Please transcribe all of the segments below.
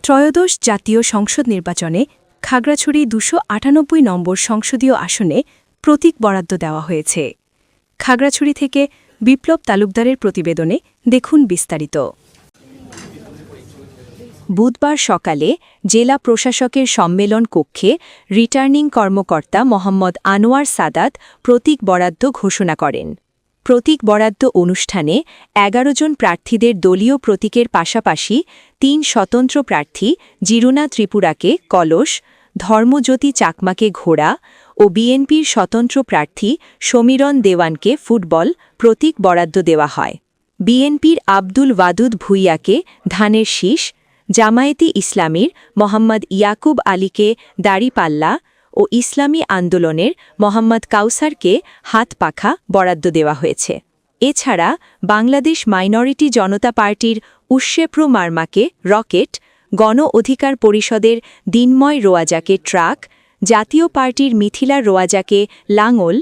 ত্রয়োদশ জাতীয় সংসদ নির্বাচনে খাগড়াছড়ি ২৯৮ নম্বর সংসদীয় আসনে প্রতীক বরাদ্দ দেওয়া হয়েছে। খাগড়াছড়ি থেকে বিপ্লব তালুকদারের প্রতিবেদনে দেখুন বিস্তারিত। বুধবার সকালে জেলা প্রশাসকের সম্মেলন কক্ষে রিটার্নিং কর্মকর্তা মোহাম্মদ আনোয়ার সাদাত প্রতীক বরাদ্দ ঘোষণা করেন। প্রতীক বরাদ্দ অনুষ্ঠানে ১১ জন প্রার্থীদের দলীয় প্রতীকের পাশাপাশি ৩ স্বতন্ত্র প্রার্থী জিরুনা ত্রিপুরাকে কলস, ধর্মজ্যোতি চাকমাকে ঘোড়া ও বিএনপির স্বতন্ত্র প্রার্থী সমীরণ দেওয়ানকে ফুটবল প্রতীক বরাদ্দ দেওয়া হয়। বিএনপির আব্দুল ওয়াদুদ ভুইয়াকে ধানের শীষ, জামায়াতে ইসলামীর মোহাম্মদ ইয়াকুব আলীকে দাড়িপাল্লা ও ইসলামী আন্দোলনের মোহাম্মদ কাউসারকে হাত পাখা বরাদ্দ দেওয়া হয়েছে। এছাড়া বাংলাদেশ মাইনরিটি জনতা পার্টির উশেপ্রু মার্মাকে রকেট, গণ অধিকার পরিষদের দিনময় রোয়াজাকে ট্রাক, জাতীয় পার্টির মিথিলা রোয়াজাকে লাঙল,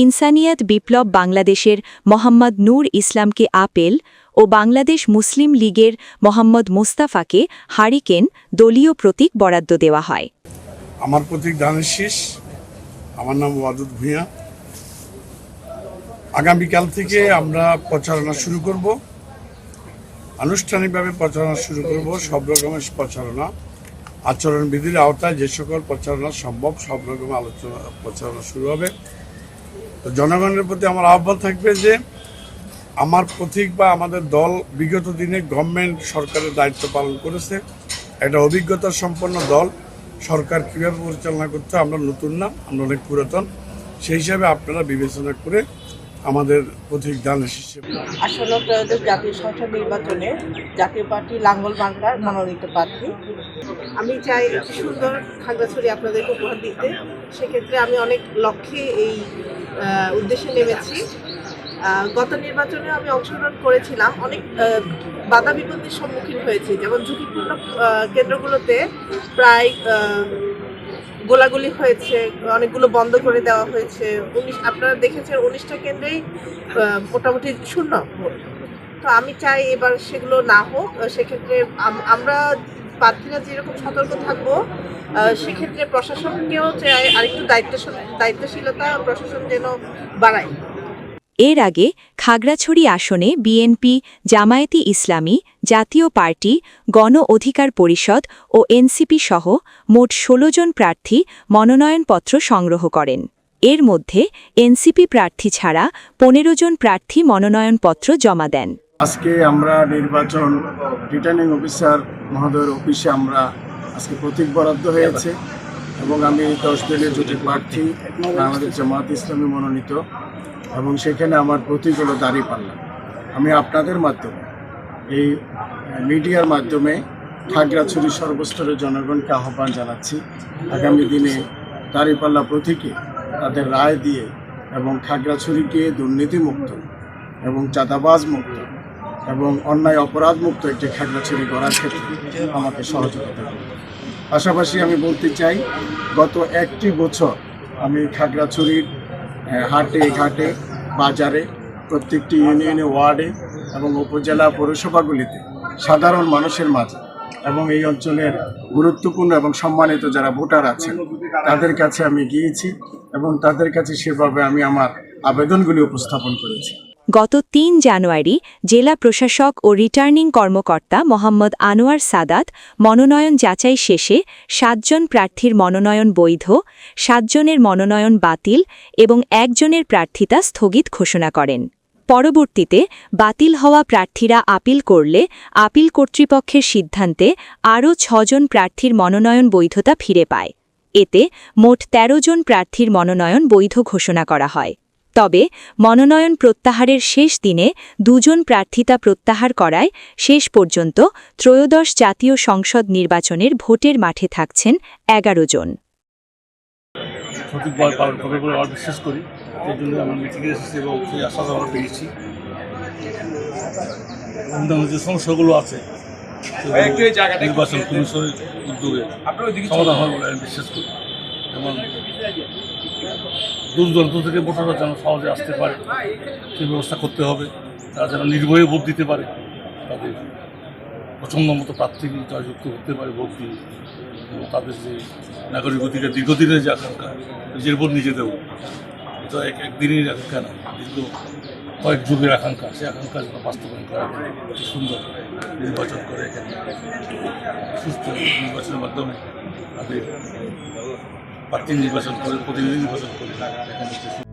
ইনসানিয়াত বিপ্লব বাংলাদেশের মোহাম্মদ নূর ইসলামকে আপেল ও বাংলাদেশ মুসলিম লীগের মোহাম্মদ মোস্তাফাকে হারিকেন দলীয় প্রতীক বরাদ্দ দেওয়া হয়। আমার প্রতীক ধানের শীষ। আমার নাম ওয়াদুদ ভূঁইয়া। আগামীকাল থেকে আমরা প্রচারণা শুরু করব, আনুষ্ঠানিকভাবে প্রচারণা শুরু করব। সব রকমের প্রচারণা, আচরণবিধির আওতায় যে সকল প্রচারণা সম্ভব সব রকমের প্রচারণা শুরু হবে। তো জনগণের প্রতি আমার আহ্বান থাকবে যে আমার প্রতীক বা আমাদের দল বিগত দিনে গভর্নমেন্ট সরকারের দায়িত্ব পালন করেছে। একটা অভিজ্ঞতা সম্পন্ন দল। সরকার কীভাবে পরিচালনা করতে আমরা নতুন না, আমরা অনেক পুরাতন। সেই হিসাবে আপনারা বিবেচনা করে আমাদের প্রতীক ধানের শীষ। আসন্ন ত্রয়োদশ জাতীয় সংসদ নির্বাচনে জাতীয় পার্টি লাঙ্গল মার্কার মনোনীত প্রার্থী। আমি চাই একটি সুন্দর খাগড়াছড়ি আপনাদেরকে উপহার দিতে। সেক্ষেত্রে আমি অনেক লক্ষ্যে এই উদ্দেশ্যে নেমেছি। গত নির্বাচনে আমি অংশগ্রহণ করেছিলাম, অনেক বাধা বিপত্তির সম্মুখীন হয়েছি। যেমন ঝুঁকিপূর্ণ কেন্দ্রগুলোতে প্রায় গোলাগুলি হয়েছে, অনেকগুলো বন্ধ করে দেওয়া হয়েছে। আপনারা দেখেছেন 19টা কেন্দ্রেই মোটামুটি শূন্য ভোট। তো আমি চাই এবার সেগুলো না হোক। সেক্ষেত্রে আমরা প্রার্থীরা যেরকম সতর্ক থাকবো, সেক্ষেত্রে প্রশাসনকেও চাই আরেকটু দায়িত্বশীলতা প্রশাসন যেন বাড়ায়। এর আগে খাগড়াছড়ি আসনে বিএনপি, জামায়াতে ইসলামী, জাতীয় পার্টি, গণ অধিকার পরিষদ ও এনসিপি সহ মোট ১৬ জন প্রার্থী মনোনয়নপত্র সংগ্রহ করেন। এর মধ্যে এনসিপি প্রার্থী ছাড়া ১৫ জন প্রার্থী মনোনয়নপত্র জমা দেন। আজকে আমরা নির্বাচন রিটার্নিং অফিসার মহোদয়ের অফিসে আমরা আজকে প্রতীক বরাদ্দ হয়েছে এবং আমি 10 দলীয় জোটের প্রার্থী বাংলাদেশ জামায়াতে ইসলামী মনোনীত এবং সেখানে আমার প্রতীক হলো দাড়িপাল্লা। আমি আপনাদের মাধ্যমে, এই মিডিয়ার মাধ্যমে খাগড়াছড়ির সর্বস্তরের জনগণকে আহ্বান জানাচ্ছি আগামী দিনে দাড়িপাল্লা প্রতীকে তাদের রায় দিয়ে এবং খাগড়াছড়িকে দুর্নীতিমুক্ত এবং চাঁদাবাজ মুক্ত এবং অন্যায় অপরাধ মুক্ত একটি খাগড়াছড়ি গড়ার ক্ষেত্রে আমাকে সহযোগিতা করবে। পাশাপাশি আমি বলতে চাই, গত 1টি বছর আমি খাগড়াছড়ির হাটে ঘাটে বাজারে প্রত্যেকটি ইউনিয়নে, ওয়ার্ডে এবং উপজেলা পৌরসভাগুলিতে সাধারণ মানুষের মাঝে এবং এই অঞ্চলের গুরুত্বপূর্ণ এবং সম্মানিত যারা ভোটার আছেন তাদের কাছে আমি গিয়েছি এবং তাদের কাছে সেভাবে আমি আমার আবেদনগুলি উপস্থাপন করেছি। গত ৩ জানুয়ারি জেলা প্রশাসক ও রিটার্নিং কর্মকর্তা মোহাম্মদ আনোয়ার সাদাত মনোনয়ন যাচাই শেষে 7 জন প্রার্থীর মনোনয়ন বৈধ, 7 জনের মনোনয়ন বাতিল এবং 1 জনের প্রার্থিতা স্থগিত ঘোষণা করেন। পরবর্তীতে বাতিল হওয়া প্রার্থীরা আপিল করলে আপিল কর্তৃপক্ষের সিদ্ধান্তে আরও 6 জন প্রার্থীর মনোনয়ন বৈধতা ফিরে পায়। এতে মোট 13 জন প্রার্থীর মনোনয়ন বৈধ ঘোষণা করা হয়। তবে মনোনয়ন প্রত্যাহারের শেষ দিনে 2 জন প্রার্থিতা প্রত্যাহার করায় শেষ পর্যন্ত ত্রয়োদশ জাতীয় সংসদ নির্বাচনের ভোটের মাঠে থাকছেন 11 জন। বিশ্বাস করি, এই জন্য আমরা মিটিংয়ে এসেছি এবং সেই আশা আমরা পেয়েছি। যে সমস্যাগুলো আছে নির্বাচন কমিশনের উদ্যোগে সমাধান হবে বলে আমি বিশ্বাস করি এবং দূর দূরান্ত থেকে ভোটাররা যেন সহজে আসতে পারে সেই ব্যবস্থা করতে হবে। তারা যেন নির্ভয়ে ভোট দিতে পারে, তাদের পছন্দ মতো প্রার্থী জয়যুক্ত হতে পারে ভোট দিয়ে, এবং তাদের যে নাগরিক অধিকার দীর্ঘদিনের যে আকাঙ্ক্ষা নিজের উপর নিজে দেব, এটা একদিনের আকাঙ্ক্ষা না, দীর্ঘ কয়েক যুগের আকাঙ্ক্ষা, সেই আকাঙ্ক্ষা যেন বাস্তবায়ন করা যায়, সুন্দর নির্বাচন করে এখানে সুস্থ নির্বাচনের মাধ্যমে তাদের প্রার্থী নির্বাচন করে, প্রতিনিধি নির্বাচন করে এখানে